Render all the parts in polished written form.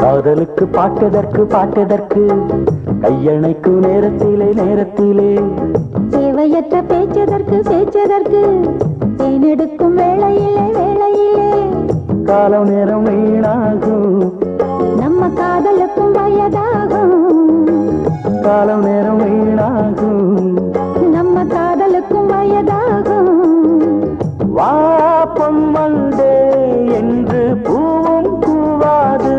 காதலுக்கு பாட்டதற்கு பாட்டதற்கு கையணைக்கு நேரத்திலே நேரத்திலே தேவையற்ற பேச்சதற்கு பேச்சதற்கு தேனெடுக்கும் வேளையிலே வேளையிலே காலம் நேரம் வீணாகும் நம்ம காதலுக்கும் வயதாகும் காலம் நேரம் வீணாகும் நம்ம காதலுக்கும் வயதாகும் வா பொன்மண்டே என்று பூவும் பூவாது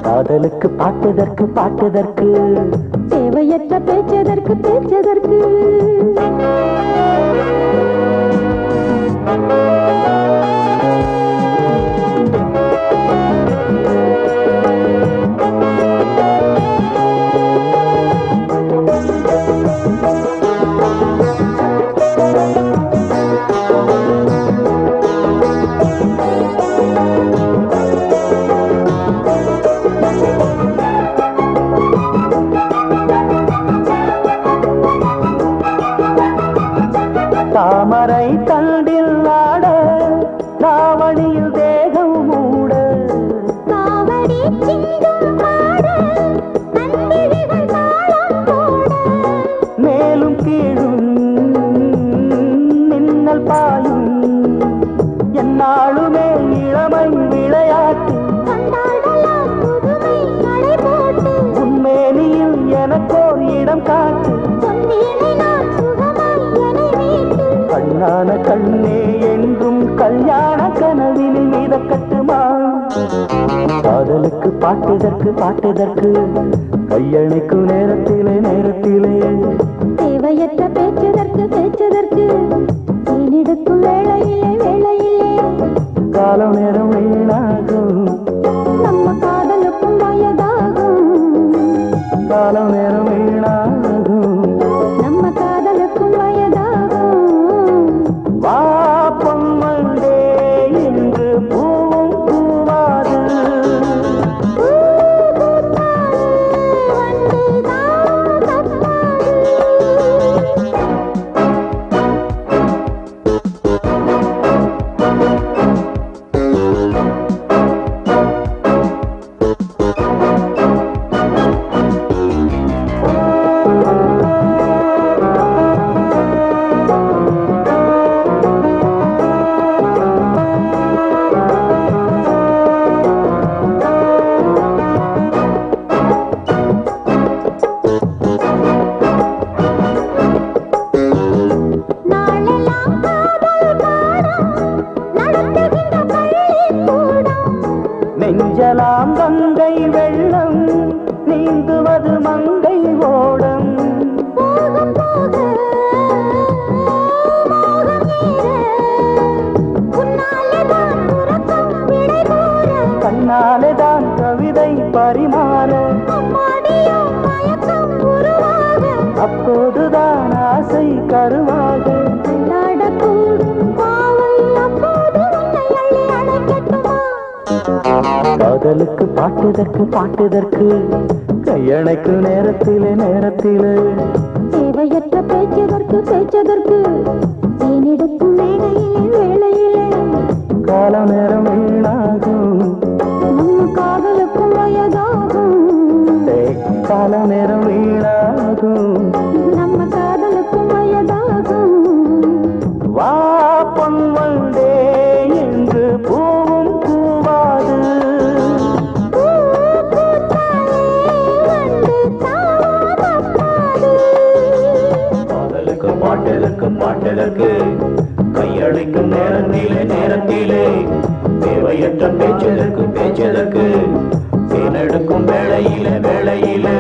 காதலுக்கு பாட்டதற்கு பாட்டதற்கு தேவையற்ற பேச்சதற்கு பேச்சதற்கு தாமரை தண்டில் ஆட தாவணியில் தேகம் மூட காவடி சிங்கம் ஆட அன்பிழிகள் தாளம் போட மேலும் கீழும் மின்னல் பாயும் என்னாலுமே இளமை விளையாட்டு கொண்டாடலாம் புதுமை நடை போட்டு உன்மேனியில் எனக்கோர் இடம் காட்டு பொன்வீணை நான் சுகமாய் என்னை மீட்டு கண்ணான கண்ணே என்றும் கல்யாண கனவினில் மிதக்கட்டுமா காதலுக்கு பாட்டதற்கு பாட்டதற்கு கையணைக்கு நேரத்திலே நேரத்திலே தேவையற்ற பேச்சதற்கு பேச்சதற்கு தேனெடுக்கும் வேளையிலே வேளையிலே காலம் நேரம் வீணாகும் நம்ம காதலுக்கும் வயதாகும் காலம் நேரம் வீணாகும் நம்ம காதலுக்கும் வயதாகும் வா பொன்மண்டே என்று பூவும் பூவாது பூ பூத்தாலே வந்து தான் தப்பாது நாளெல்லாம் காதல் பாடம் நடத்துகின்ற பள்ளிக்கூடம் நெஞ்சலாம் கங்கை வெள்ளம் நீந்துவது மங்கை ஓடம் போகும் போக மோகம் ஏற உன்னாலே தான் உறக்கம் விடை கூற கண்ணாலே தான் கவிதை பரிமாற அம்மாடியோ மயக்கம் உருவாக அப்போதுதான் ஆசை கருவாக கொண்டாடக்கூடும் பாவை அப்போது உன்னை அள்ளி அணைக்கட்டுமா காதலுக்கு பாட்டதற்கு பாட்டதற்கு கையணைக்கு நேரத்திலே நேரத்திலே தேவையற்ற பேச்சதற்கு பேச்சதற்கு தேனெடுக்கும் வேளையிலே வேளையிலே காலம் நேரம் வீணாகும் நம்ம காதலுக்கும் வயதாகும் காலம் நேரம் வீணாகும் நம்ம காதலுக்கும் வயதாகும் வா பொன்வண்டே என்று பூவும் பூவாது பூ பூத்தாலே வந்து தாவம் தப்பாது காதலுக்கு பாட்டதற்கு பாட்டதற்கு கையளிக்கும் நேரத்திலே நேரத்திலே தேவையற்ற பேச்சதற்கு பேச்சதற்கு தேனெடுக்கும் வேளையிலே வேளையிலே